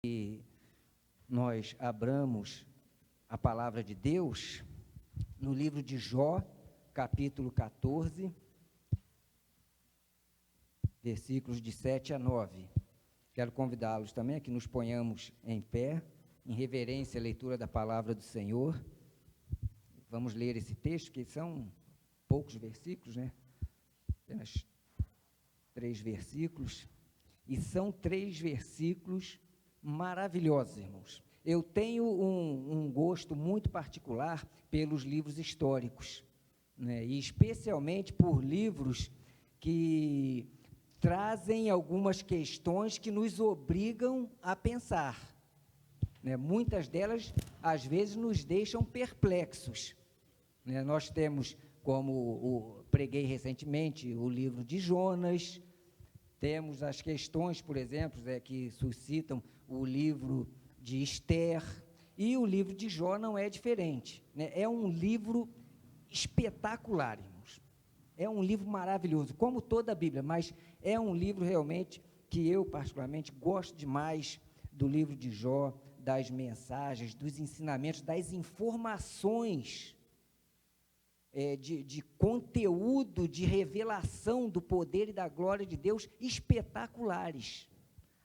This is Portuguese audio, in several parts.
que nós abramos a palavra de Deus no livro de Jó, capítulo 14, versículos de 7 a 9. Quero convidá-los também a que nos ponhamos em pé, em reverência à leitura da palavra do Senhor. Vamos ler esse texto, que são poucos versículos, né? Apenas 3 versículos, e são 3 versículos maravilhosos, irmãos. Eu tenho um gosto muito particular pelos livros históricos, né? E especialmente por livros que trazem algumas questões que nos obrigam a pensar, né? Muitas delas, às vezes, nos deixam perplexos, né? Nós temos, como preguei recentemente, o livro de Jonas. Temos as questões, por exemplo, que suscitam o livro de Esther, e o livro de Jó não é diferente, né? É um livro espetacular, irmãos. É um livro maravilhoso, como toda a Bíblia, mas é um livro realmente que eu, particularmente, gosto demais do livro de Jó, das mensagens, dos ensinamentos, das informações, de conteúdo, de revelação do poder e da glória de Deus espetaculares.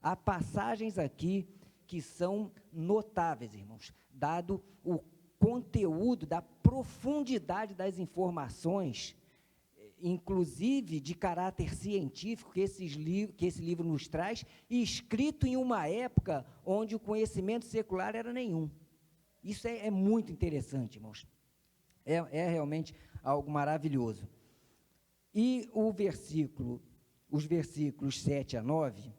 Há passagens aqui que são notáveis, irmãos, dado o conteúdo, da profundidade das informações, inclusive de caráter científico, que esse livro nos traz, e escrito em uma época onde o conhecimento secular era nenhum. Isso é muito interessante, irmãos. É realmente algo maravilhoso. E os versículos 7 a 9,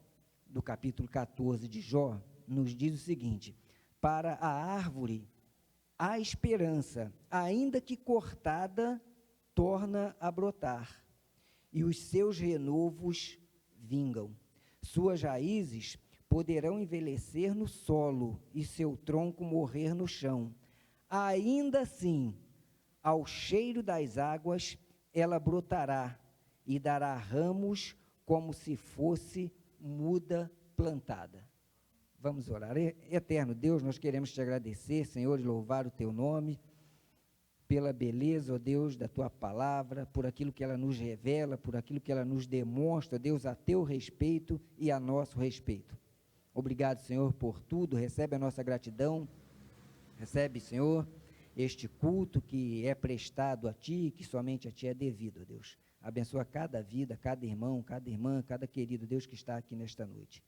do capítulo 14 de Jó, nos diz o seguinte: para a árvore há esperança, ainda que cortada, torna a brotar, e os seus renovos vingam. Suas raízes poderão envelhecer no solo, e seu tronco morrer no chão. Ainda assim, ao cheiro das águas, ela brotará e dará ramos como se fosse muda plantada. Vamos orar. Eterno Deus, nós queremos te agradecer, Senhor, e louvar o teu nome, pela beleza, ó Deus, da tua palavra, por aquilo que ela nos revela, por aquilo que ela nos demonstra, Deus, a teu respeito e a nosso respeito. Obrigado, Senhor, por tudo. Recebe a nossa gratidão. Recebe, Senhor, este culto que é prestado a Ti, que somente a Ti é devido, Deus. Abençoa cada vida, cada irmão, cada irmã, cada querido Deus que está aqui nesta noite.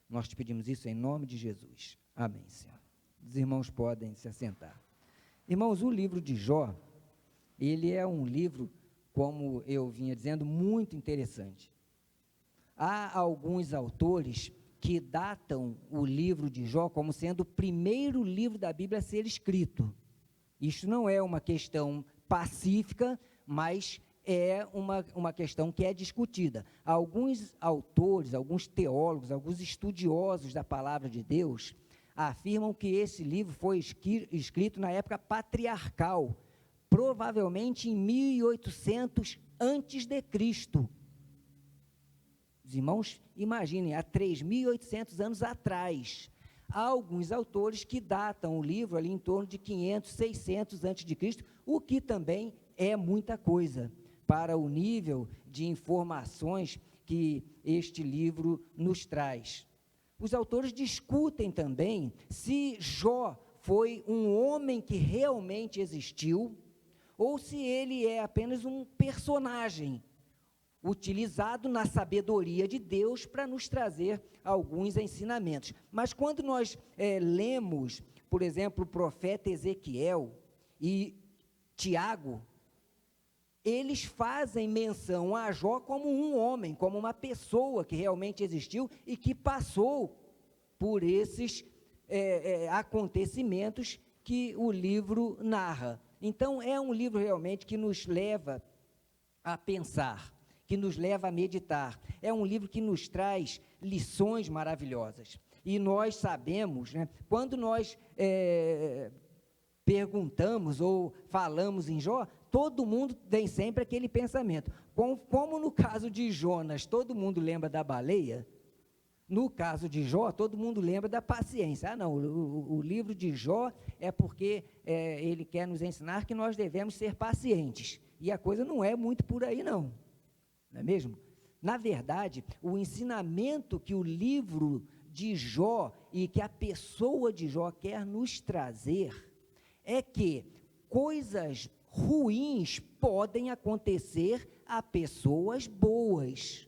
Nós te pedimos isso em nome de Jesus. Amém, Senhor. Os irmãos podem se assentar. Irmãos, o livro de Jó, ele é um livro, como eu vinha dizendo, muito interessante. Há alguns autores que datam o livro de Jó como sendo o primeiro livro da Bíblia a ser escrito. Isso não é uma questão pacífica, mas é uma questão que é discutida. Alguns autores, alguns teólogos, alguns estudiosos da palavra de Deus afirmam que esse livro foi escrito na época patriarcal, provavelmente em 1800 antes de Cristo. Os irmãos imaginem, há 3.800 anos atrás. Há alguns autores que datam o livro ali em torno de 500, 600 a.C., o que também é muita coisa para o nível de informações que este livro nos traz. Os autores discutem também se Jó foi um homem que realmente existiu ou se ele é apenas um personagem utilizado na sabedoria de Deus para nos trazer alguns ensinamentos. Mas quando nós lemos, por exemplo, o profeta Ezequiel e Tiago, eles fazem menção a Jó como um homem, como uma pessoa que realmente existiu e que passou por esses acontecimentos que o livro narra. Então, é um livro realmente que nos leva a pensar, que nos leva a meditar. É um livro que nos traz lições maravilhosas. E nós sabemos, né, quando nós perguntamos ou falamos em Jó, todo mundo tem sempre aquele pensamento. Como no caso de Jonas, todo mundo lembra da baleia, No caso de Jó, todo mundo lembra da paciência. Ah, não, o livro de Jó é porque ele quer nos ensinar que nós devemos ser pacientes. E a coisa não é muito por aí, não. Não é mesmo? Na verdade, o ensinamento que o livro de Jó e que a pessoa de Jó quer nos trazer é que coisas ruins podem acontecer a pessoas boas,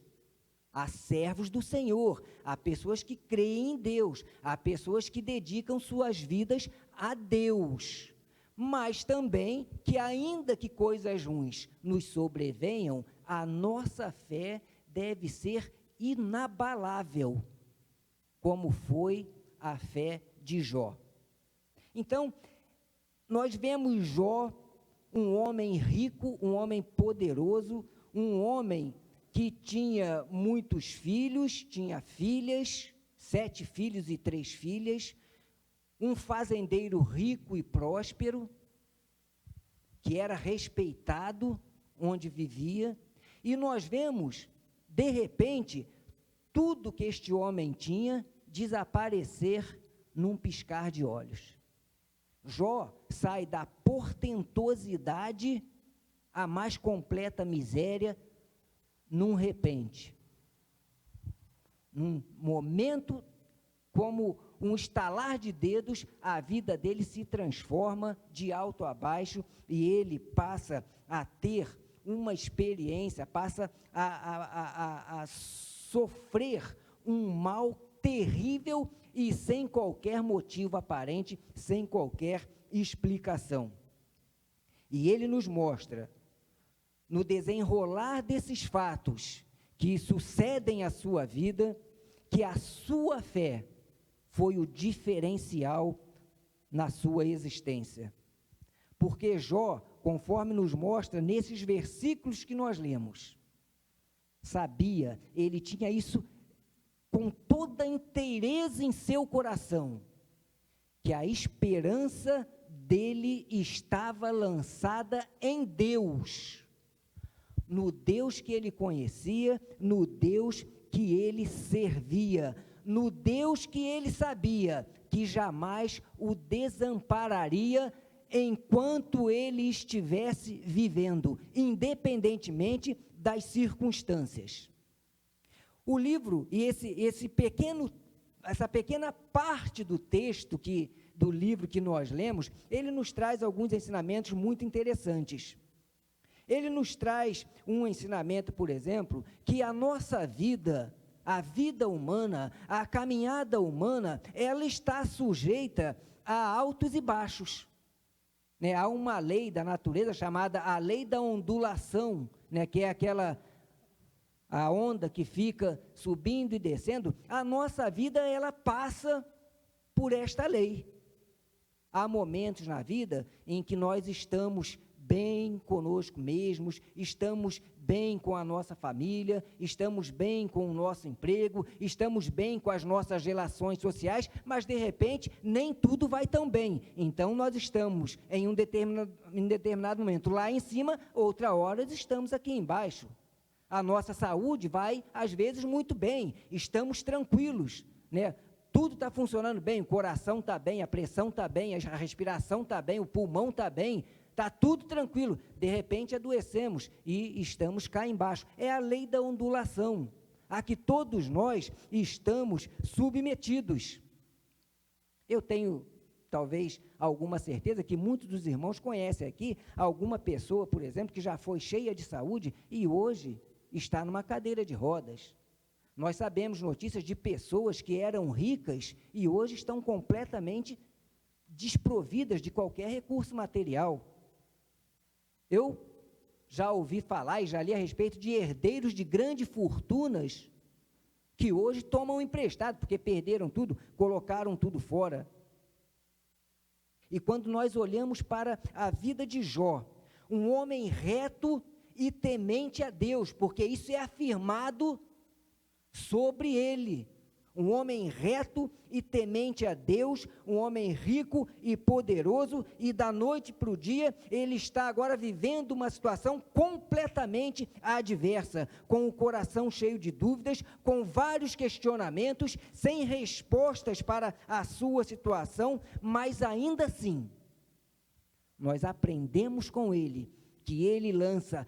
a servos do Senhor, a pessoas que creem em Deus, a pessoas que dedicam suas vidas a Deus, mas também que ainda que coisas ruins nos sobrevenham, a nossa fé deve ser inabalável, como foi a fé de Jó. Então, nós vemos Jó, um homem rico, um homem poderoso, um homem que tinha muitos filhos, tinha filhas, 7 filhos e 3 filhas, um fazendeiro rico e próspero, que era respeitado onde vivia, e nós vemos, de repente, tudo que este homem tinha desaparecer num piscar de olhos. Jó sai da portentosidade à mais completa miséria num repente. Num momento, como um estalar de dedos, a vida dele se transforma de alto a baixo e ele passa a ter uma experiência, passa a sofrer um mal terrível e sem qualquer motivo aparente, sem qualquer explicação. E ele nos mostra, no desenrolar desses fatos que sucedem à sua vida, que a sua fé foi o diferencial na sua existência. Porque Jó, conforme nos mostra nesses versículos que nós lemos, sabia, ele tinha isso com toda a inteireza em seu coração, que a esperança dele estava lançada em Deus, no Deus que ele conhecia, no Deus que ele servia, no Deus que ele sabia que jamais o desampararia enquanto ele estivesse vivendo, independentemente das circunstâncias. O livro e essa pequena parte do texto do livro que nós lemos, ele nos traz alguns ensinamentos muito interessantes. Ele nos traz um ensinamento, por exemplo, que a nossa vida, a vida humana, a caminhada humana, ela está sujeita a altos e baixos. Né? Há uma lei da natureza chamada a lei da ondulação, né? Que é a onda que fica subindo e descendo. A nossa vida, ela passa por esta lei. Há momentos na vida em que nós estamos bem conosco mesmos, estamos bem com a nossa família, estamos bem com o nosso emprego, estamos bem com as nossas relações sociais, mas de repente nem tudo vai tão bem. Então nós estamos em um determinado momento lá em cima, outra hora estamos aqui embaixo. A nossa saúde vai, às vezes, muito bem, estamos tranquilos, né? Tudo está funcionando bem, o coração está bem, a pressão está bem, a respiração está bem, o pulmão está bem, está tudo tranquilo. De repente adoecemos e estamos cá embaixo. É a lei da ondulação, a que todos nós estamos submetidos. Eu tenho, talvez, alguma certeza que muitos dos irmãos conhecem aqui alguma pessoa, por exemplo, que já foi cheia de saúde e hoje está numa cadeira de rodas. Nós sabemos notícias de pessoas que eram ricas e hoje estão completamente desprovidas de qualquer recurso material. Eu já ouvi falar e já li a respeito de herdeiros de grandes fortunas que hoje tomam emprestado, porque perderam tudo, colocaram tudo fora. E quando nós olhamos para a vida de Jó, um homem reto e temente a Deus, porque isso é afirmado sobre ele, um homem reto e temente a Deus, um homem rico e poderoso, e da noite para o dia, ele está agora vivendo uma situação completamente adversa, com o coração cheio de dúvidas, com vários questionamentos, sem respostas para a sua situação, mas ainda assim, nós aprendemos com ele, que ele lança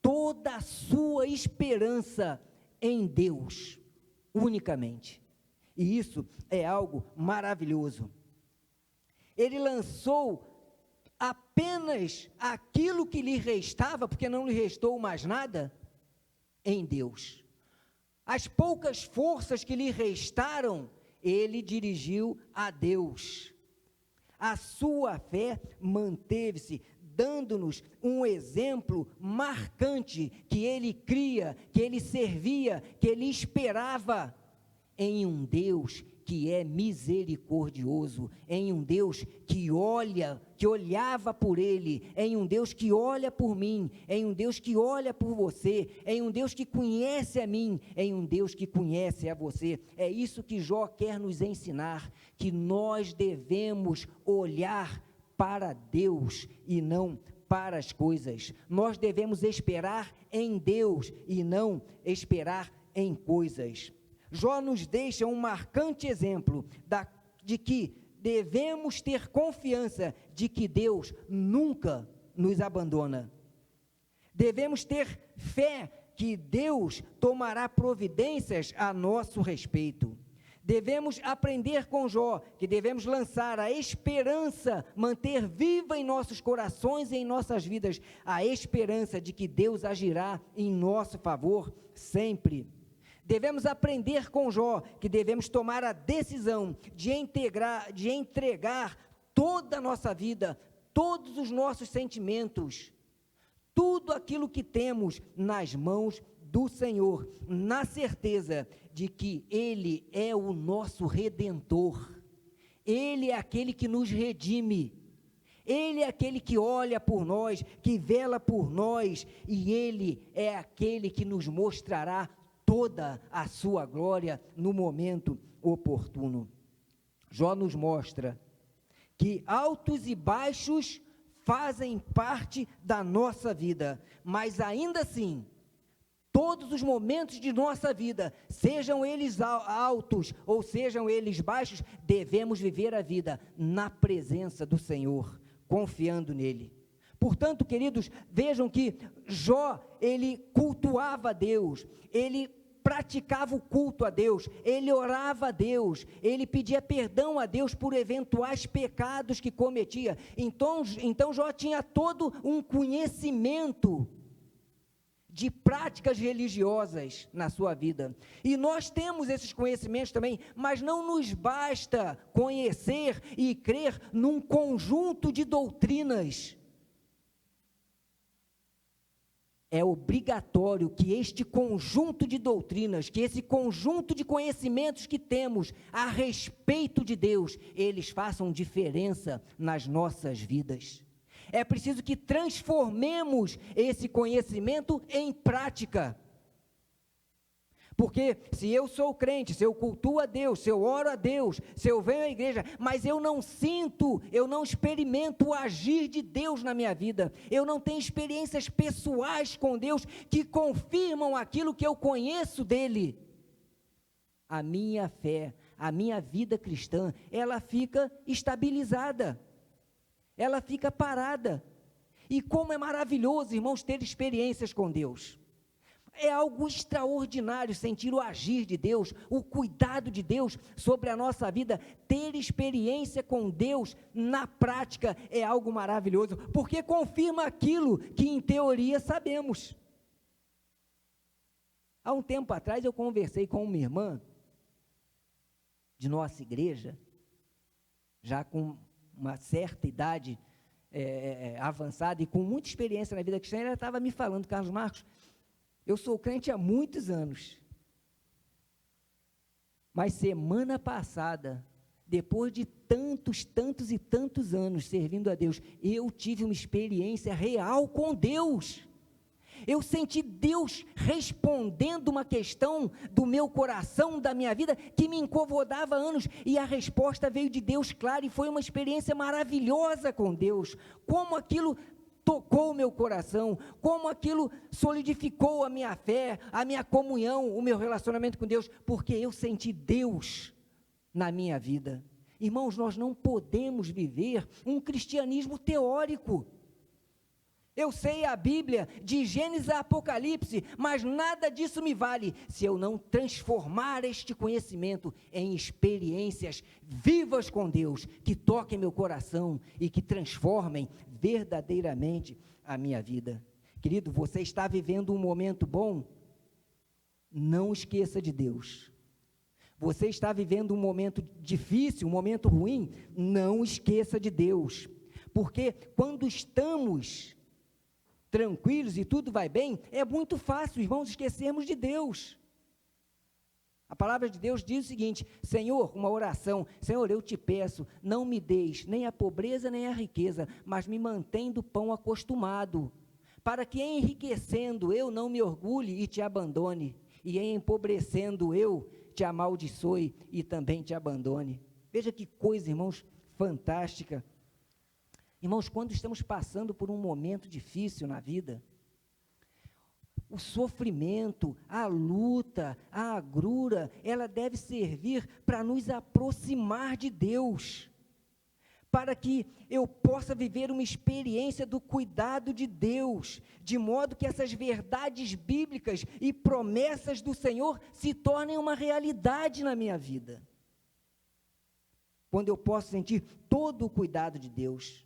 toda a sua esperança em Deus, unicamente. E isso é algo maravilhoso. Ele lançou apenas aquilo que lhe restava, porque não lhe restou mais nada, em Deus. As poucas forças que lhe restaram, ele dirigiu a Deus. A sua fé manteve-se, dando-nos um exemplo marcante, que ele cria, que ele servia, que ele esperava em um Deus que é misericordioso, em um Deus que olha, que olhava por ele, em um Deus que olha por mim, em um Deus que olha por você, em um Deus que conhece a mim, em um Deus que conhece a você. É isso que Jó quer nos ensinar, que nós devemos olhar para Deus e não para as coisas. Nós devemos esperar em Deus e não esperar em coisas. Jó nos deixa um marcante exemplo de que devemos ter confiança de que Deus nunca nos abandona. Devemos ter fé que Deus tomará providências a nosso respeito. Devemos aprender com Jó, que devemos lançar a esperança, manter viva em nossos corações e em nossas vidas, a esperança de que Deus agirá em nosso favor sempre. Devemos aprender com Jó, que devemos tomar a decisão de entregar toda a nossa vida, todos os nossos sentimentos, tudo aquilo que temos nas mãos do Senhor, na certeza de que Ele é o nosso Redentor, Ele é aquele que nos redime, Ele é aquele que olha por nós, que vela por nós, e Ele é aquele que nos mostrará toda a sua glória no momento oportuno. Jó nos mostra que altos e baixos fazem parte da nossa vida, mas ainda assim, todos os momentos de nossa vida, sejam eles altos ou sejam eles baixos, devemos viver a vida na presença do Senhor, confiando nele. Portanto, queridos, vejam que Jó, ele cultuava a Deus, ele praticava o culto a Deus, ele orava a Deus, ele pedia perdão a Deus por eventuais pecados que cometia. Então Jó tinha todo um conhecimento de práticas religiosas na sua vida, e nós temos esses conhecimentos também, mas não nos basta conhecer e crer num conjunto de doutrinas. É obrigatório que este conjunto de doutrinas, que esse conjunto de conhecimentos que temos a respeito de Deus, eles façam diferença nas nossas vidas. É preciso que transformemos esse conhecimento em prática. Porque se eu sou crente, se eu cultuo a Deus, se eu oro a Deus, se eu venho à igreja, mas eu não sinto, eu não experimento o agir de Deus na minha vida, eu não tenho experiências pessoais com Deus que confirmam aquilo que eu conheço dEle, a minha fé, a minha vida cristã, ela fica estabilizada, ela fica parada. E como é maravilhoso, irmãos, ter experiências com Deus. É algo extraordinário sentir o agir de Deus, o cuidado de Deus sobre a nossa vida. Ter experiência com Deus na prática é algo maravilhoso, porque confirma aquilo que em teoria sabemos. Há um tempo atrás eu conversei com uma irmã de nossa igreja, já com uma certa idade avançada e com muita experiência na vida cristã. Ela estava me falando: Carlos Marcos, eu sou crente há muitos anos, mas semana passada, depois de tantos e tantos anos servindo a Deus, eu tive uma experiência real com Deus. Eu senti Deus respondendo uma questão do meu coração, da minha vida, que me incomodava há anos, e a resposta veio de Deus, claro, e foi uma experiência maravilhosa com Deus. Como aquilo tocou o meu coração, como aquilo solidificou a minha fé, a minha comunhão, o meu relacionamento com Deus, porque eu senti Deus na minha vida. Irmãos, nós não podemos viver um cristianismo teórico. Eu sei a Bíblia, de Gênesis a Apocalipse, mas nada disso me vale se eu não transformar este conhecimento em experiências vivas com Deus, que toquem meu coração e que transformem verdadeiramente a minha vida. Querido, você está vivendo um momento bom? Não esqueça de Deus. Você está vivendo um momento difícil, um momento ruim? Não esqueça de Deus. Porque quando estamos tranquilos e tudo vai bem, é muito fácil, irmãos, esquecermos de Deus. A palavra de Deus diz o seguinte: Senhor, uma oração, Senhor, eu te peço, não me deis nem a pobreza nem a riqueza, mas me mantém do pão acostumado, para que enriquecendo eu não me orgulhe e te abandone, e empobrecendo eu te amaldiçoe e também te abandone. Veja que coisa, irmãos, fantástica. Irmãos, quando estamos passando por um momento difícil na vida, o sofrimento, a luta, a agrura, ela deve servir para nos aproximar de Deus, para que eu possa viver uma experiência do cuidado de Deus, de modo que essas verdades bíblicas e promessas do Senhor se tornem uma realidade na minha vida. Quando eu posso sentir todo o cuidado de Deus.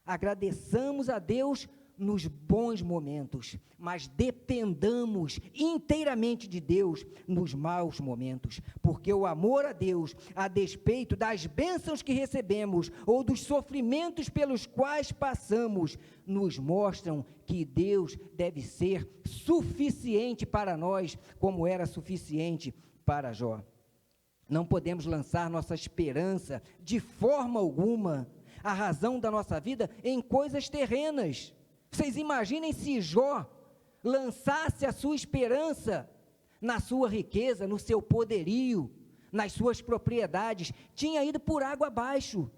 Agradeçamos a Deus nos bons momentos, mas dependamos inteiramente de Deus nos maus momentos, porque o amor a Deus, a despeito das bênçãos que recebemos ou dos sofrimentos pelos quais passamos, nos mostram que Deus deve ser suficiente para nós, como era suficiente para Jó. Não podemos lançar nossa esperança de forma alguma, a razão da nossa vida, em coisas terrenas. Vocês imaginem se Jó lançasse a sua esperança na sua riqueza, no seu poderio, nas suas propriedades, tinha ido por água abaixo.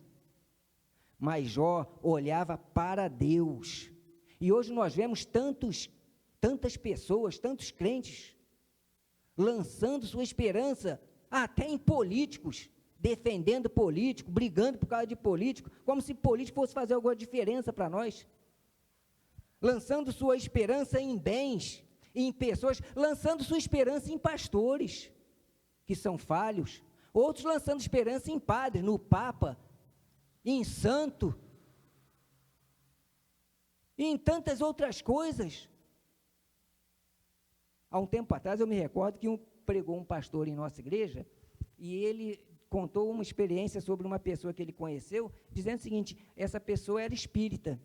Mas Jó olhava para Deus. E hoje nós vemos tantas pessoas, tantos crentes, lançando sua esperança até em políticos, defendendo político, brigando por causa de político, como se político fosse fazer alguma diferença para nós. Lançando sua esperança em bens, em pessoas, lançando sua esperança em pastores, que são falhos, outros lançando esperança em padres, no Papa, em santo, e em tantas outras coisas. Há um tempo atrás, eu me recordo que pregou um pastor em nossa igreja, e ele contou uma experiência sobre uma pessoa que ele conheceu, dizendo o seguinte: essa pessoa era espírita,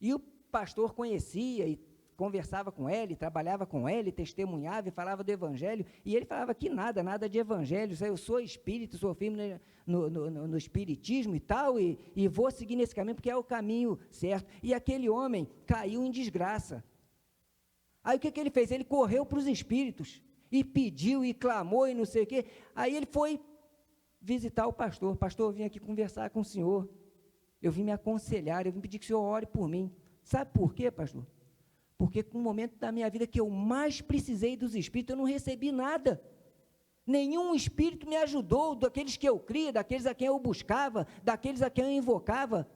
e o pastor conhecia e conversava com ele, trabalhava com ele, testemunhava e falava do evangelho, e ele falava que nada de evangelho, eu sou espírita, sou firme no espiritismo e tal, e vou seguir nesse caminho, porque é o caminho certo. E aquele homem caiu em desgraça. Aí o que ele fez? Ele correu para os espíritos, e pediu, e clamou, e não sei o quê. Aí ele foi visitar o pastor: pastor, eu vim aqui conversar com o senhor, eu vim me aconselhar, eu vim pedir que o senhor ore por mim. Sabe por quê, pastor? Porque no momento da minha vida que eu mais precisei dos espíritos, eu não recebi nada. Nenhum espírito me ajudou, daqueles que eu cria, daqueles a quem eu buscava, daqueles a quem eu invocava.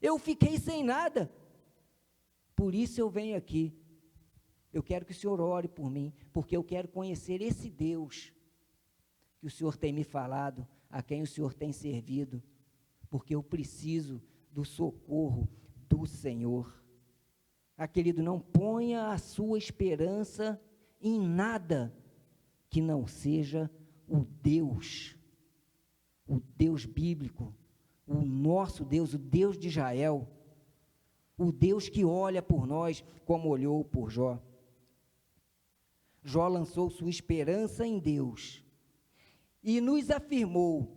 Eu fiquei sem nada. Por isso eu venho aqui. Eu quero que o senhor ore por mim, porque eu quero conhecer esse Deus que o senhor tem me falado, a quem o senhor tem servido, porque eu preciso do socorro do Senhor. Querido, não ponha a sua esperança em nada que não seja o Deus bíblico, o nosso Deus, o Deus de Israel, o Deus que olha por nós como olhou por Jó. Jó lançou sua esperança em Deus e nos afirmou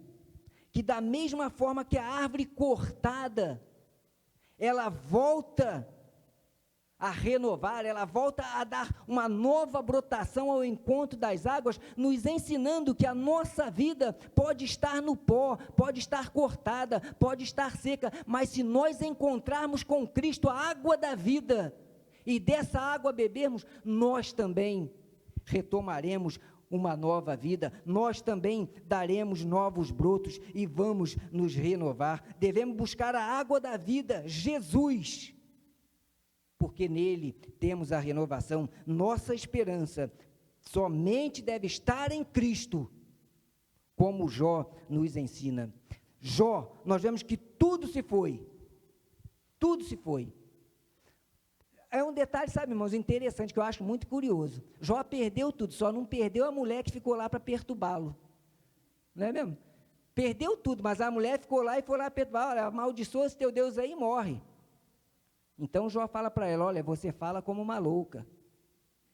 que da mesma forma que a árvore cortada, ela volta a renovar, ela volta a dar uma nova brotação ao encontro das águas, nos ensinando que a nossa vida pode estar no pó, pode estar cortada, pode estar seca, mas se nós encontrarmos com Cristo a água da vida, e dessa água bebermos, nós também retomaremos uma nova vida, nós também daremos novos brotos e vamos nos renovar. Devemos buscar a água da vida, Jesus, porque nele temos a renovação. Nossa esperança somente deve estar em Cristo, como Jó nos ensina. Jó, nós vemos que tudo se foi, É um detalhe, sabe, irmãos, interessante, que eu acho muito curioso. Jó perdeu tudo, só não perdeu a mulher que ficou lá para perturbá-lo, não é mesmo? Perdeu tudo, mas a mulher ficou lá e foi lá perturbar, olha, amaldiçoa esse teu Deus aí e morre. Então Jó fala para ela, olha, você fala como uma louca,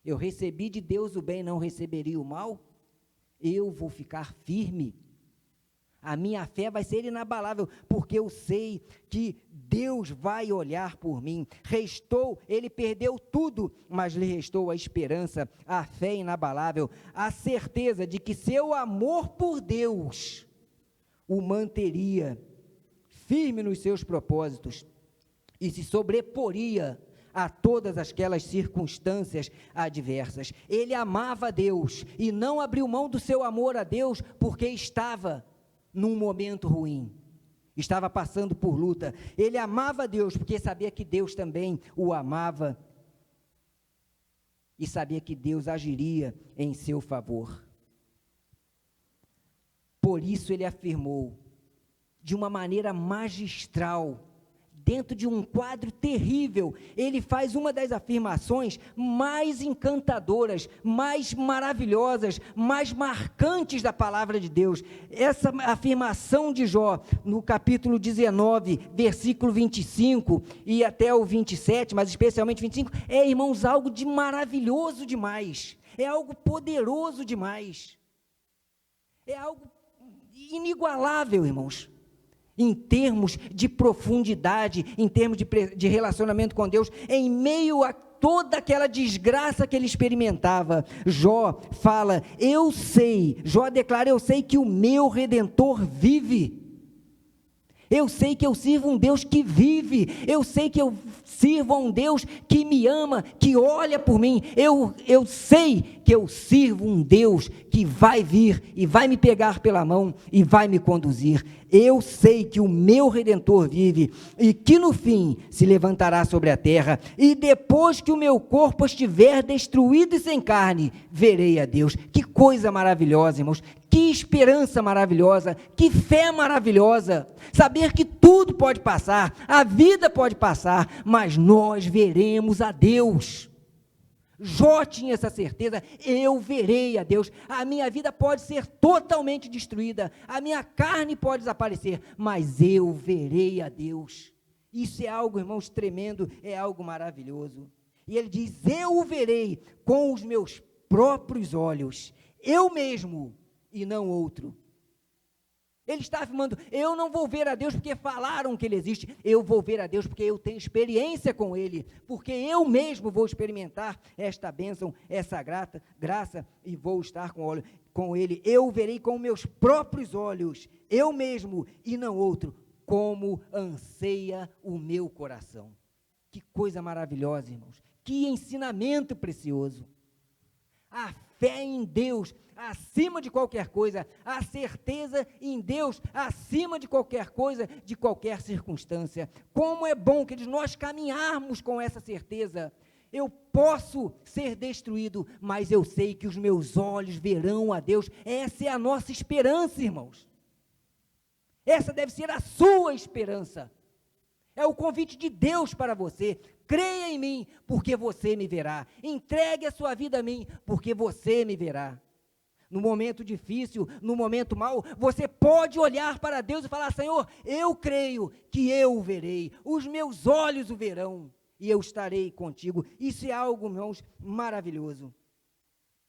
eu recebi de Deus o bem, não receberia o mal? Eu vou ficar firme, a minha fé vai ser inabalável, porque eu sei que Deus vai olhar por mim. Ele perdeu tudo, mas lhe restou a esperança, a fé inabalável, a certeza de que seu amor por Deus o manteria firme nos seus propósitos e se sobreporia a todas aquelas circunstâncias adversas. Ele amava a Deus e não abriu mão do seu amor a Deus porque estava num momento ruim, estava passando por luta. Ele amava a Deus porque sabia que Deus também o amava e sabia que Deus agiria em seu favor. Por isso ele afirmou de uma maneira magistral, dentro de um quadro terrível, ele faz uma das afirmações mais encantadoras, mais maravilhosas, mais marcantes da palavra de Deus. Essa afirmação de Jó, no capítulo 19, versículo 25 e até o 27, mas especialmente 25, é, irmãos, algo de maravilhoso demais, é algo poderoso demais, é algo inigualável, irmãos, em termos de profundidade, em termos de relacionamento com Deus, em meio a toda aquela desgraça que ele experimentava. Jó fala, Jó declara, eu sei que o meu Redentor vive, eu sei que eu sirvo um Deus que vive, eu sei que eu sirvo a um Deus que me ama, que olha por mim, eu sei que eu sirvo um Deus que vai vir e vai me pegar pela mão e vai me conduzir. Eu sei que o meu Redentor vive e que no fim se levantará sobre a terra, e depois que o meu corpo estiver destruído e sem carne, verei a Deus. Que coisa maravilhosa, irmãos, que esperança maravilhosa, que fé maravilhosa, saber que tudo pode passar, a vida pode passar, mas nós veremos a Deus. Jó tinha essa certeza, eu verei a Deus. A minha vida pode ser totalmente destruída, a minha carne pode desaparecer, mas eu verei a Deus. Isso é algo, irmãos, tremendo, é algo maravilhoso. E ele diz, eu o verei com os meus próprios olhos, eu mesmo e não outro. Ele está afirmando, eu não vou ver a Deus porque falaram que Ele existe, eu vou ver a Deus porque eu tenho experiência com Ele, porque eu mesmo vou experimentar esta bênção, essa graça, e vou estar com Ele, eu verei com meus próprios olhos, eu mesmo e não outro, como anseia o meu coração. Que coisa maravilhosa, irmãos, que ensinamento precioso. A fé em Deus acima de qualquer coisa, a certeza em Deus acima de qualquer coisa, de qualquer circunstância. Como é bom que nós caminharmos com essa certeza. Eu posso ser destruído, mas eu sei que os meus olhos verão a Deus. Essa é a nossa esperança, irmãos. Essa deve ser a sua esperança. É o convite de Deus para você. Creia em mim, porque você me verá. Entregue a sua vida a mim, porque você me verá. No momento difícil, no momento mau, você pode olhar para Deus e falar, Senhor, eu creio que eu o verei, os meus olhos o verão, e eu estarei contigo. Isso é algo, irmãos, maravilhoso.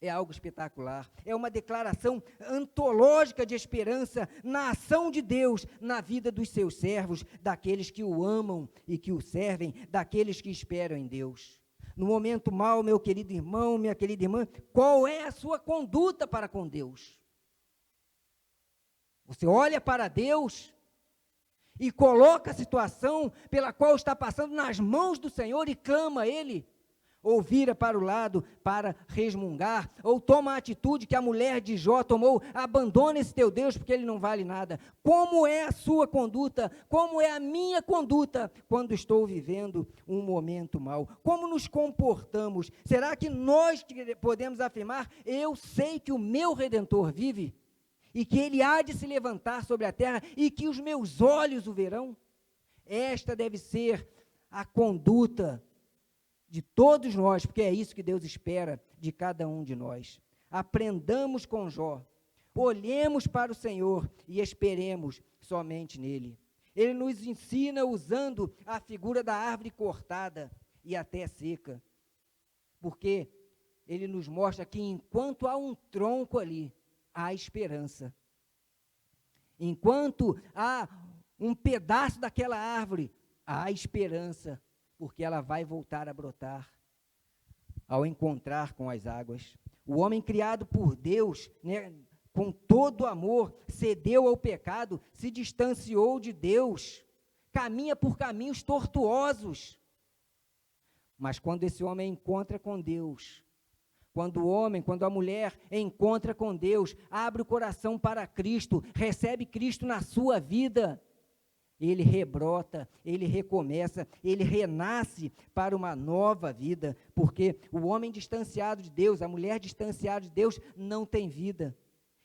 É algo espetacular, é uma declaração antológica de esperança na ação de Deus, na vida dos seus servos, daqueles que o amam e que o servem, daqueles que esperam em Deus. No momento mal, meu querido irmão, minha querida irmã, qual é a sua conduta para com Deus? Você olha para Deus e coloca a situação pela qual está passando nas mãos do Senhor e clama a Ele? Ou vira para o lado para resmungar, ou toma a atitude que a mulher de Jó tomou, abandona esse teu Deus porque ele não vale nada. Como é a sua conduta? Como é a minha conduta quando estou vivendo um momento mau? Como nos comportamos? Será que nós podemos afirmar, eu sei que o meu Redentor vive, e que ele há de se levantar sobre a terra, e que os meus olhos o verão? Esta deve ser a conduta de todos nós, porque é isso que Deus espera de cada um de nós. Aprendamos com Jó, olhemos para o Senhor e esperemos somente nele. Ele nos ensina usando a figura da árvore cortada e até seca, porque ele nos mostra que enquanto há um tronco ali, há esperança. Enquanto há um pedaço daquela árvore, há esperança, porque ela vai voltar a brotar ao encontrar com as águas. O homem criado por Deus, né, com todo amor, cedeu ao pecado, se distanciou de Deus, caminha por caminhos tortuosos. Mas quando esse homem encontra com Deus, quando a mulher encontra com Deus, abre o coração para Cristo, recebe Cristo na sua vida, ele rebrota, ele recomeça, ele renasce para uma nova vida, porque o homem distanciado de Deus, a mulher distanciada de Deus, não tem vida.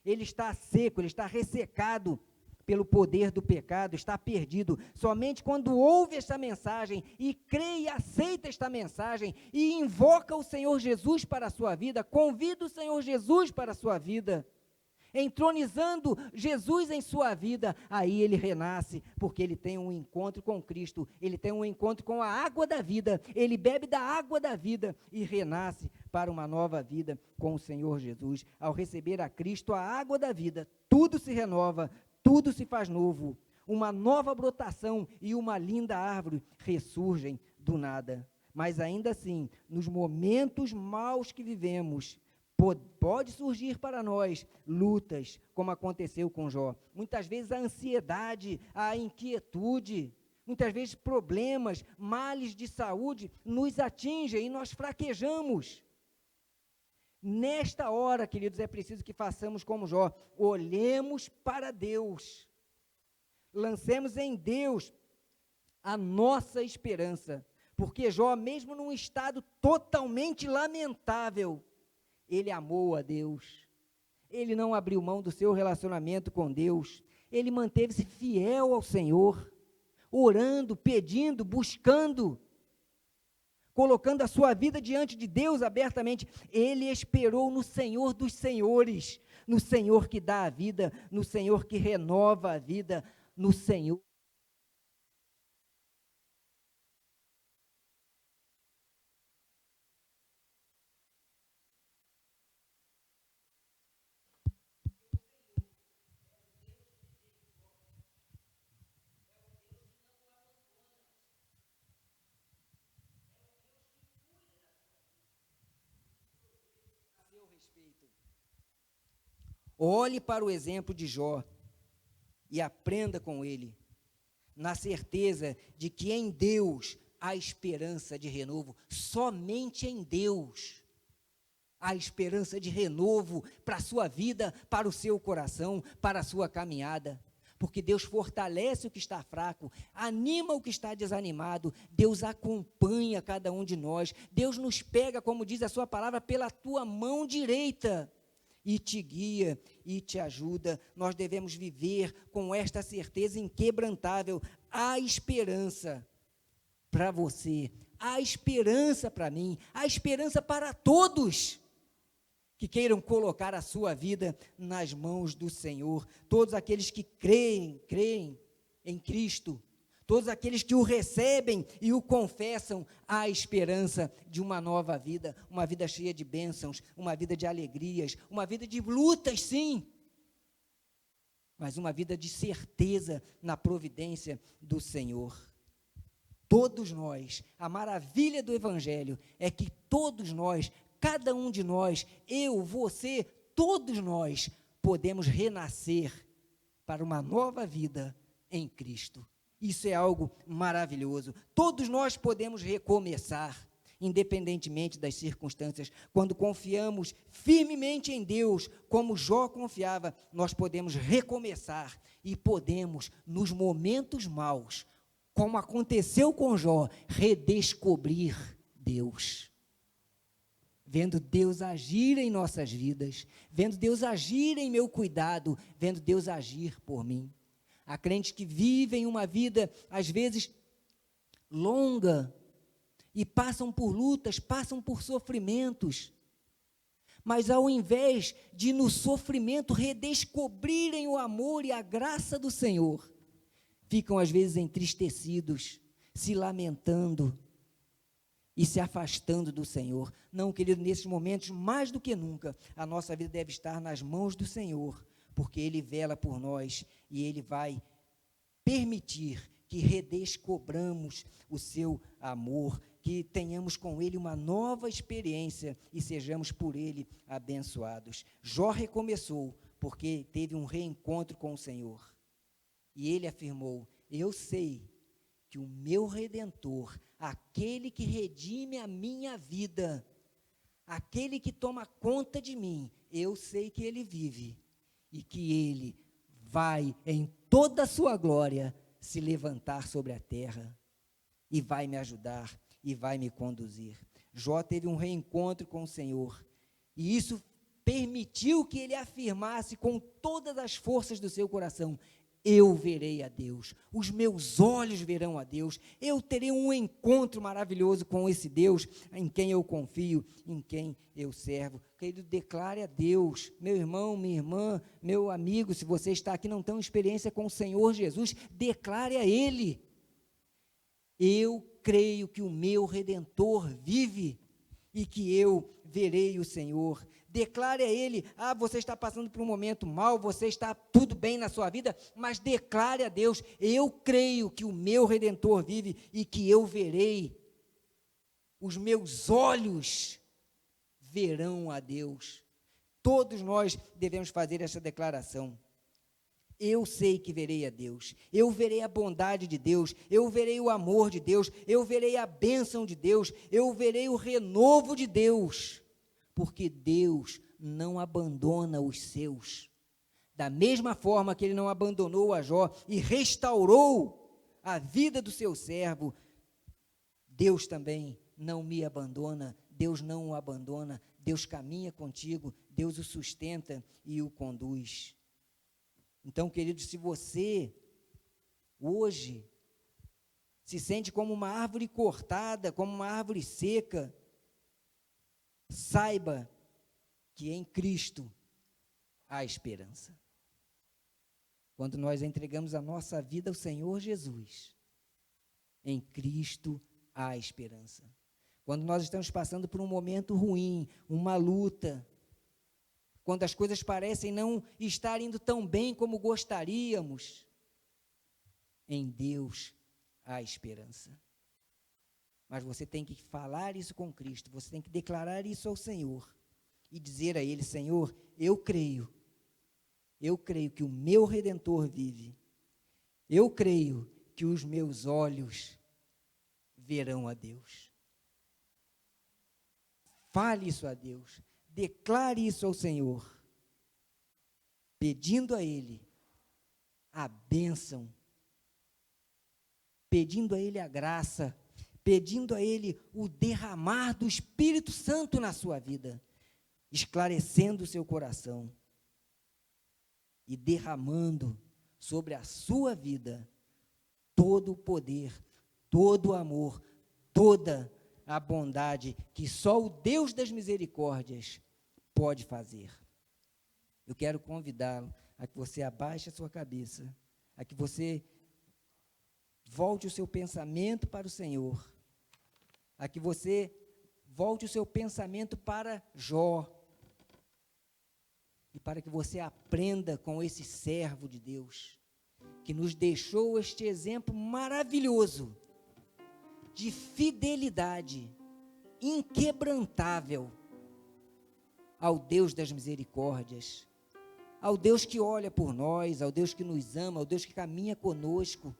Ele está seco, ele está ressecado pelo poder do pecado, está perdido. Somente quando ouve esta mensagem e crê e aceita esta mensagem e invoca o Senhor Jesus para a sua vida, convida o Senhor Jesus para a sua vida, entronizando Jesus em sua vida, aí ele renasce, porque ele tem um encontro com Cristo, ele tem um encontro com a água da vida, ele bebe da água da vida e renasce para uma nova vida com o Senhor Jesus. Ao receber a Cristo, a água da vida, tudo se renova, tudo se faz novo, uma nova brotação e uma linda árvore ressurgem do nada. Mas ainda assim, nos momentos maus que vivemos, pode surgir para nós lutas, como aconteceu com Jó. Muitas vezes a ansiedade, a inquietude, muitas vezes problemas, males de saúde nos atingem e nós fraquejamos. Nesta hora, queridos, é preciso que façamos como Jó, olhemos para Deus, lancemos em Deus a nossa esperança, porque Jó, mesmo num estado totalmente lamentável, ele amou a Deus, ele não abriu mão do seu relacionamento com Deus, ele manteve-se fiel ao Senhor, orando, pedindo, buscando, colocando a sua vida diante de Deus abertamente. Ele esperou no Senhor dos senhores, no Senhor que dá a vida, no Senhor que renova a vida, no Senhor. Olhe para o exemplo de Jó e aprenda com ele, na certeza de que em Deus há esperança de renovo, somente em Deus há esperança de renovo para a sua vida, para o seu coração, para a sua caminhada, porque Deus fortalece o que está fraco, anima o que está desanimado, Deus acompanha cada um de nós, Deus nos pega, como diz a sua palavra, pela tua mão direita, e te guia e te ajuda. Nós devemos viver com esta certeza inquebrantável. Há esperança para você, há esperança para mim, há esperança para todos que queiram colocar a sua vida nas mãos do Senhor. Todos aqueles que creem em Cristo, todos aqueles que o recebem e o confessam, há esperança de uma nova vida, uma vida cheia de bênçãos, uma vida de alegrias, uma vida de lutas, sim, mas uma vida de certeza na providência do Senhor. todos nós, a maravilha do Evangelho é que todos nós, cada um de nós, eu, você, todos nós, podemos renascer para uma nova vida em Cristo. Isso é algo maravilhoso. Todos nós podemos recomeçar, independentemente das circunstâncias. Quando confiamos firmemente em Deus, como Jó confiava, nós podemos recomeçar e podemos, nos momentos maus, como aconteceu com Jó, redescobrir Deus. Vendo Deus agir em nossas vidas, vendo Deus agir em meu cuidado, vendo Deus agir por mim. Há crentes que vivem uma vida, às vezes, longa, e passam por lutas, passam por sofrimentos, mas ao invés de no sofrimento redescobrirem o amor e a graça do Senhor, ficam às vezes entristecidos, se lamentando e se afastando do Senhor. Não, querido, nesses momentos, mais do que nunca, a nossa vida deve estar nas mãos do Senhor, porque Ele vela por nós e Ele vai permitir que redescobramos o seu amor, que tenhamos com Ele uma nova experiência e sejamos por Ele abençoados. Jó recomeçou porque teve um reencontro com o Senhor. E ele afirmou: eu sei que o meu Redentor, aquele que redime a minha vida, aquele que toma conta de mim, eu sei que Ele vive e que Ele vai em toda a sua glória se levantar sobre a terra e vai me ajudar e vai me conduzir. Jó teve um reencontro com o Senhor e isso permitiu que ele afirmasse com todas as forças do seu coração: eu verei a Deus, os meus olhos verão a Deus, eu terei um encontro maravilhoso com esse Deus em quem eu confio, em quem eu servo. Querido, declare a Deus, meu irmão, minha irmã, meu amigo, se você está aqui e não tem experiência com o Senhor Jesus, declare a Ele: eu creio que o meu Redentor vive e que eu verei o Senhor. Declare a Ele: você está passando por um momento mau, você está tudo bem na sua vida, mas declare a Deus: eu creio que o meu Redentor vive e que eu verei, os meus olhos verão a Deus. Todos nós devemos fazer essa declaração. Eu sei que verei a Deus, eu verei a bondade de Deus, eu verei o amor de Deus, eu verei a bênção de Deus, eu verei o renovo de Deus, porque Deus não abandona os seus. Da mesma forma que Ele não abandonou a Jó e restaurou a vida do seu servo, Deus também não me abandona, Deus não o abandona, Deus caminha contigo, Deus o sustenta e o conduz. Então, querido, se você hoje se sente como uma árvore cortada, como uma árvore seca, saiba que em Cristo há esperança. Quando nós entregamos a nossa vida ao Senhor Jesus, em Cristo há esperança. Quando nós estamos passando por um momento ruim, uma luta, quando as coisas parecem não estar indo tão bem como gostaríamos, em Deus há esperança. Mas você tem que falar isso com Cristo, você tem que declarar isso ao Senhor e dizer a Ele: Senhor, eu creio que o meu Redentor vive, eu creio que os meus olhos verão a Deus. Fale isso a Deus. Declare isso ao Senhor, pedindo a Ele a bênção, pedindo a Ele a graça, pedindo a Ele o derramar do Espírito Santo na sua vida, esclarecendo o seu coração e derramando sobre a sua vida todo o poder, todo o amor, toda a bondade que só o Deus das misericórdias pode fazer. Eu quero convidá-lo a que você abaixe a sua cabeça, a que você volte o seu pensamento para o Senhor, a que você volte o seu pensamento para Jó, e para que você aprenda com esse servo de Deus, que nos deixou este exemplo maravilhoso de fidelidade inquebrantável ao Deus das misericórdias, ao Deus que olha por nós, ao Deus que nos ama, ao Deus que caminha conosco,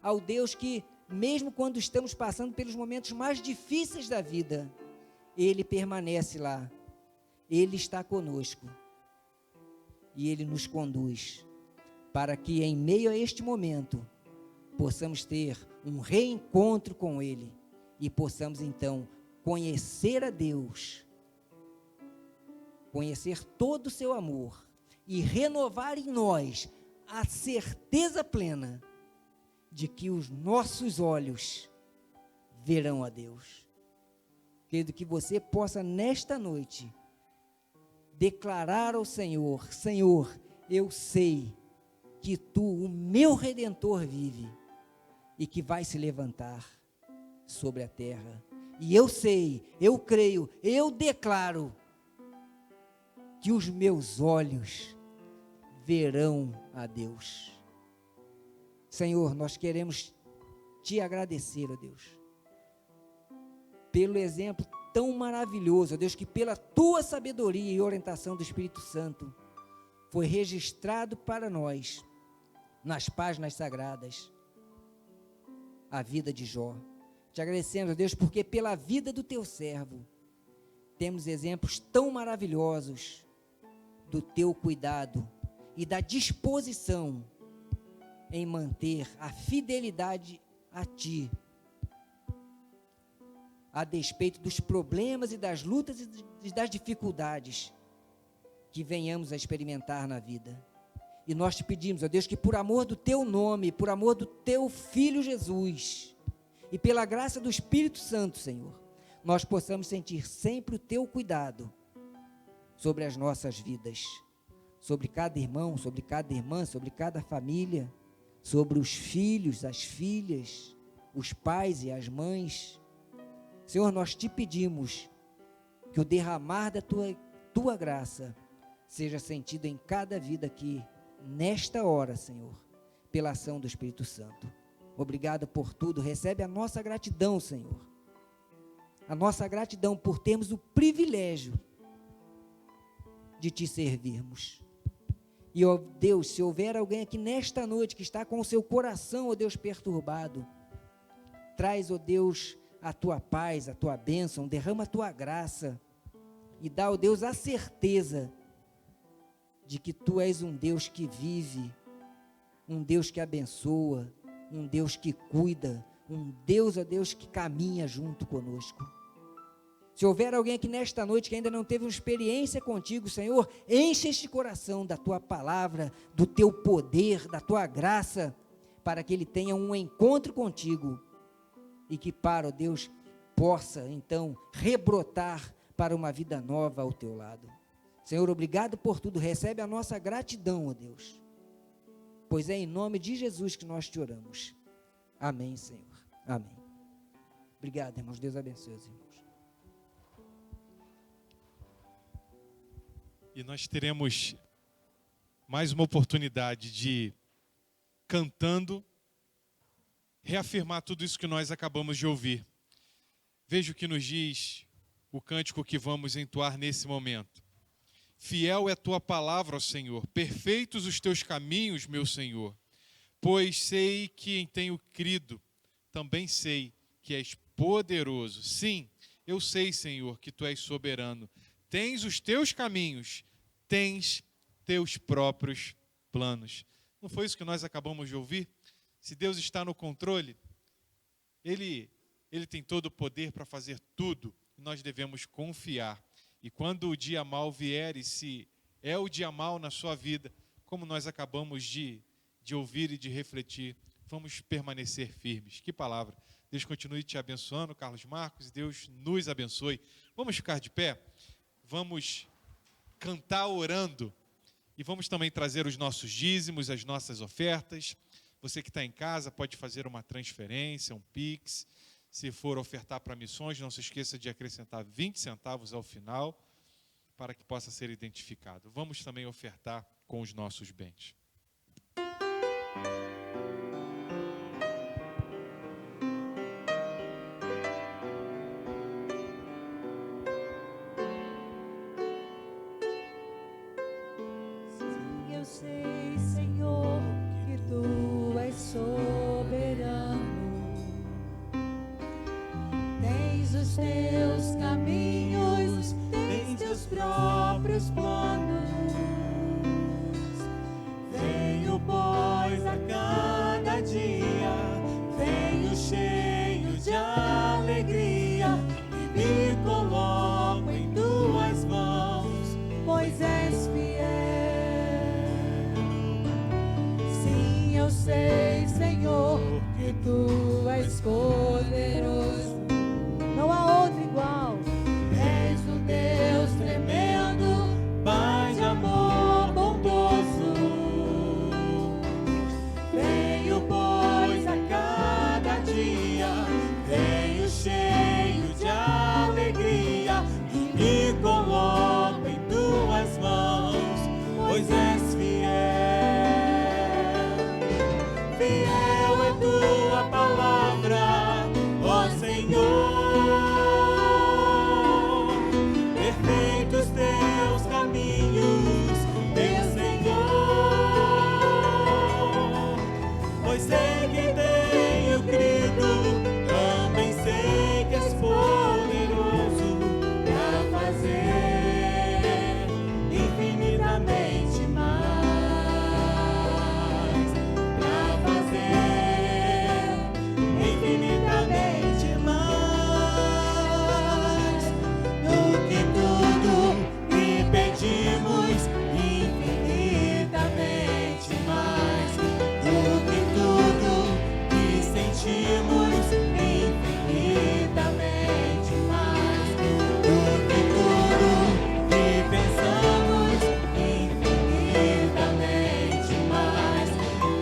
ao Deus que, mesmo quando estamos passando pelos momentos mais difíceis da vida, Ele permanece lá, Ele está conosco, e Ele nos conduz, para que em meio a este momento, possamos ter um reencontro com Ele, e possamos então conhecer a Deus, conhecer todo o seu amor, e renovar em nós a certeza plena de que os nossos olhos verão a Deus. Querido, que você possa nesta noite declarar ao Senhor: Senhor, eu sei que Tu, o meu Redentor, vive e que vai se levantar sobre a terra. E eu sei, eu creio, eu declaro que os meus olhos verão a Deus. Senhor, nós queremos Te agradecer, ó Deus, pelo exemplo tão maravilhoso, ó Deus, que pela Tua sabedoria e orientação do Espírito Santo, foi registrado para nós, nas páginas sagradas, a vida de Jó. Te agradecemos, ó Deus, porque pela vida do Teu servo, temos exemplos tão maravilhosos do Teu cuidado e da disposição em manter a fidelidade a Ti, a despeito dos problemas e das lutas e das dificuldades que venhamos a experimentar na vida. E nós Te pedimos, ó Deus, que por amor do Teu nome, por amor do Teu Filho Jesus, e pela graça do Espírito Santo, Senhor, nós possamos sentir sempre o Teu cuidado sobre as nossas vidas, sobre cada irmão, sobre cada irmã, sobre cada família, sobre os filhos, as filhas, os pais e as mães. Senhor, nós Te pedimos que o derramar da Tua graça seja sentido em cada vida aqui, nesta hora, Senhor, pela ação do Espírito Santo. Obrigado por tudo, recebe a nossa gratidão, Senhor, a nossa gratidão por termos o privilégio de Te servirmos. E, ó Deus, se houver alguém aqui nesta noite que está com o seu coração, ó Deus, perturbado, traz, ó Deus, a Tua paz, a Tua bênção, derrama a Tua graça, e dá, ó Deus, a certeza de que Tu és um Deus que vive, um Deus que abençoa, um Deus que cuida, um Deus, ó Deus, que caminha junto conosco. Se houver alguém aqui nesta noite que ainda não teve uma experiência contigo, Senhor, enche este coração da Tua palavra, do Teu poder, da Tua graça, para que ele tenha um encontro contigo, e que, para, ó Deus, possa então rebrotar para uma vida nova ao Teu lado. Senhor, obrigado por tudo, recebe a nossa gratidão, ó Deus, pois é em nome de Jesus que nós Te oramos. Amém, Senhor. Amém. Obrigado, irmãos. Deus abençoe os irmãos. E nós teremos mais uma oportunidade de, cantando, reafirmar tudo isso que nós acabamos de ouvir. Veja o que nos diz o cântico que vamos entoar nesse momento. Fiel é Tua palavra, ó Senhor, perfeitos os Teus caminhos, meu Senhor. Pois sei que em tenho crido, também sei que és poderoso. Sim, eu sei, Senhor, que Tu és soberano. Tens os Teus caminhos, tens Teus próprios planos. Não foi isso que nós acabamos de ouvir? Se Deus está no controle, Ele tem todo o poder para fazer tudo. Nós devemos confiar. E quando o dia mau vier, e se é o dia mau na sua vida, como nós acabamos de ouvir e de refletir, vamos permanecer firmes. Que palavra! Deus continue te abençoando, Carlos Marcos, e Deus nos abençoe. Vamos ficar de pé, vamos cantar orando, e vamos também trazer os nossos dízimos, as nossas ofertas. Você que está em casa pode fazer uma transferência, um Pix. Se for ofertar para missões, não se esqueça de acrescentar 20 centavos ao final, para que possa ser identificado. Vamos também ofertar com os nossos bens. eu sei, Senhor, que Tu és soberano. Tens os Teus caminhos, tens Teus próprios planos. Venho, pois, a cada dia, venho cheio de alegria e me coloco em Tuas mãos, pois és fiel. Sim, eu sei, Senhor, que Tu és poderoso. Não há outro igual. És o Deus tremendo, Pai de amor bondoso. Venho, pois, a cada dia, venho cheio de alegria e me coloco em Tuas mãos, pois és fiel. Fiel é Tua palavra, ó Senhor. Perfeitos Teus caminhos, meu Senhor. Pois sei que tenho crido, também sei que és poderoso para fazer infinitamente mais, para fazer infinitamente mais do que tudo que pedimos, infinitamente mais do que tudo que sentimos, infinitamente mais do que tudo que pensamos, infinitamente mais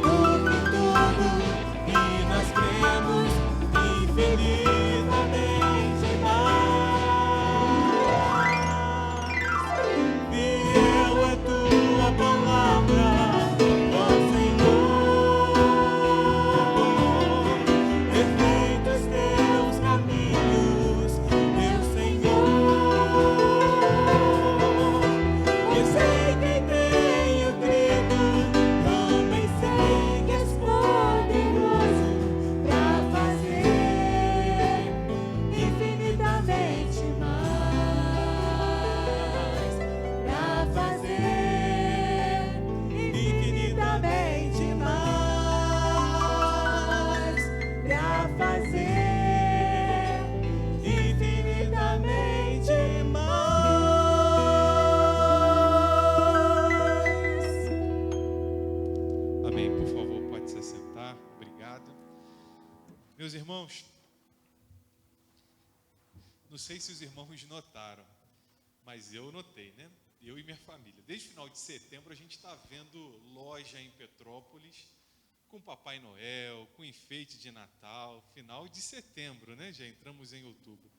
do que tudo que nós cremos, infinitamente mais. Fiel é Tua palavra, ó Senhor. Perfeitos Teus caminhos, meu Senhor. Eu sei que tenho crido, também sei que és poderoso para fazer infinitamente mais, para fazer infinitamente mais, para fazer infinitamente mais. Amém. Por favor, pode se assentar. Obrigado. Meus irmãos, não sei se os irmãos notaram, mas eu notei, né? Eu e minha família. Desde o final de setembro a gente está vendo loja em Petrópolis com Papai Noel, com enfeite de Natal. Final de setembro, né? Já entramos em outubro.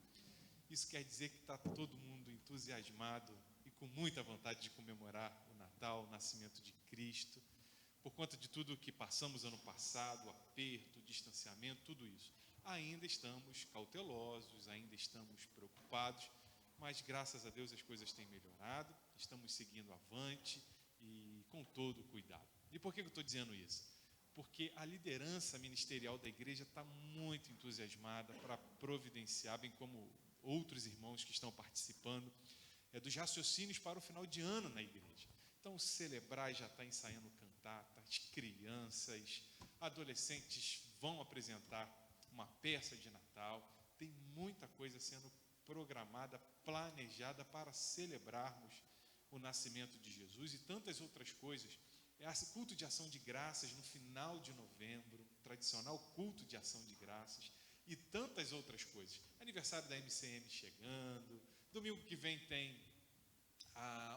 Isso quer dizer que está todo mundo entusiasmado e com muita vontade de comemorar o Natal, o nascimento de Cristo, por conta de tudo que passamos ano passado, o aperto, o distanciamento, tudo isso. Ainda estamos cautelosos, ainda estamos preocupados, mas graças a Deus as coisas têm melhorado, estamos seguindo avante e com todo o cuidado. E por que eu estou dizendo isso? Porque a liderança ministerial da igreja está muito entusiasmada para providenciar, bem como outros irmãos que estão participando, dos raciocínios para o final de ano na igreja. Então, celebrar já está ensaiando cantata, as crianças, adolescentes vão apresentar uma peça de Natal, tem muita coisa sendo programada, planejada para celebrarmos o nascimento de Jesus e tantas outras coisas. Culto de ação de graças no final de novembro, tradicional culto de ação de graças e tantas outras coisas. Aniversário da MCM chegando, domingo que vem tem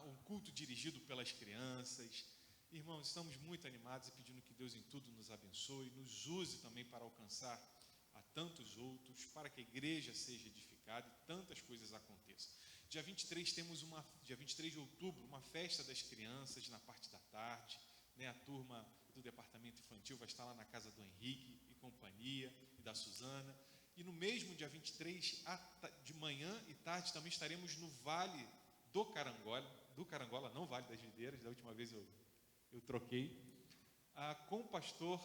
um culto dirigido pelas crianças. Irmãos, estamos muito animados e pedindo que Deus em tudo nos abençoe, nos use também para alcançar a tantos outros, para que a igreja seja edificada e tantas coisas aconteçam. Dia 23 dia 23 de outubro, uma festa das crianças na parte da tarde, né? A turma do departamento infantil vai estar lá na casa do Henrique e companhia, e da Suzana. E no mesmo dia 23, de manhã e tarde, também estaremos no Vale do Carangola, não Vale das Videiras. Da última vez eu eu troquei, com o pastor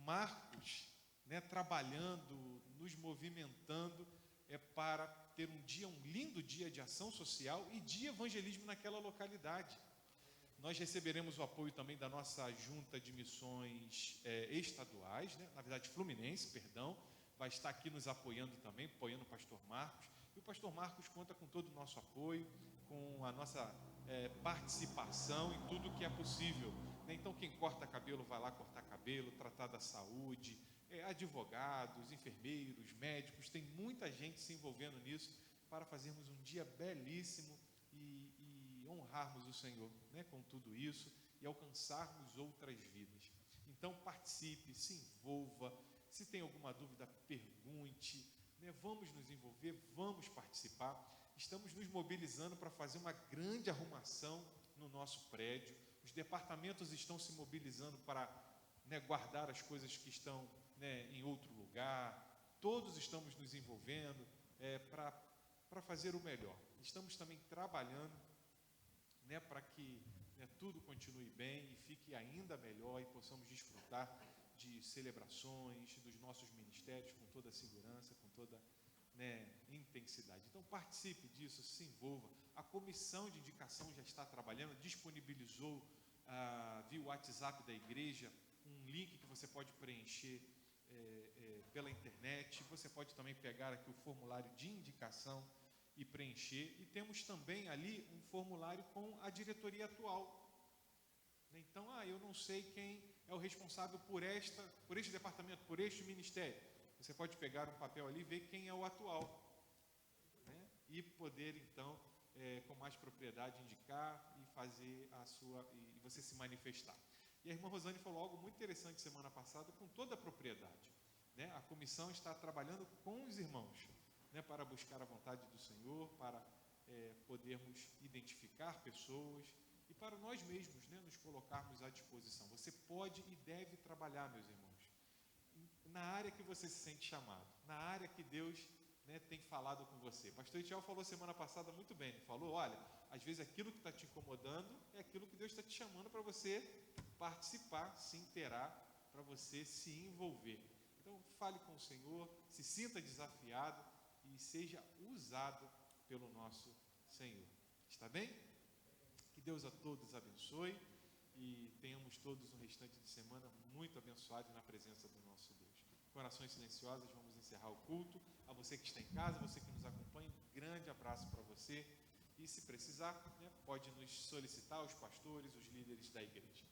Marcos, né, trabalhando, nos movimentando para ter um lindo dia de ação social e de evangelismo naquela localidade. Nós receberemos o apoio também da nossa junta de missões estaduais, né, na verdade fluminense, perdão, vai estar aqui nos apoiando também, apoiando o pastor Marcos, e o pastor Marcos conta com todo o nosso apoio, com a nossa participação em tudo que é possível, né? Então quem corta cabelo vai lá cortar cabelo, tratar da saúde, advogados, enfermeiros, médicos, tem muita gente se envolvendo nisso para fazermos um dia belíssimo e honrarmos o Senhor, né, com tudo isso e alcançarmos outras vidas. Então participe, se envolva, se tem alguma dúvida, pergunte, né, vamos nos envolver, vamos participar. Estamos nos mobilizando para fazer uma grande arrumação no nosso prédio, os departamentos estão se mobilizando para, né, guardar as coisas que estão, né, em outro lugar, todos estamos nos envolvendo para fazer o melhor. Estamos também trabalhando, né, para que, né, tudo continue bem e fique ainda melhor e possamos desfrutar de celebrações dos nossos ministérios com toda a segurança, com toda, né, intensidade. Então participe disso, se envolva. A comissão de indicação já está trabalhando, disponibilizou via WhatsApp da igreja um link que você pode preencher pela internet. Você pode também pegar aqui o formulário de indicação e preencher, e temos também ali um formulário com a diretoria atual. Então, eu não sei quem é o responsável por este departamento, por este ministério. Você pode pegar um papel ali e ver quem é o atual, né? E poder então, com mais propriedade, indicar e fazer e você se manifestar. E a irmã Rosane falou algo muito interessante semana passada, com toda a propriedade, né? A comissão está trabalhando com os irmãos, né, para buscar a vontade do Senhor, para podermos identificar pessoas e para nós mesmos, né, nos colocarmos à disposição. Você pode e deve trabalhar, meus irmãos, na área que você se sente chamado, na área que Deus, né, tem falado com você. Pastor Itiel falou semana passada muito bem, ele falou, olha, às vezes aquilo que está te incomodando é aquilo que Deus está te chamando para você participar, se inteirar, para você se envolver. Então fale com o Senhor, se sinta desafiado e seja usado pelo nosso Senhor. Está bem? Que Deus a todos abençoe e tenhamos todos um restante de semana muito abençoado na presença do nosso Deus. Corações silenciosos, vamos encerrar o culto. A você que está em casa, você que nos acompanha, um grande abraço para você. E se precisar, né, pode nos solicitar, os pastores, os líderes da igreja.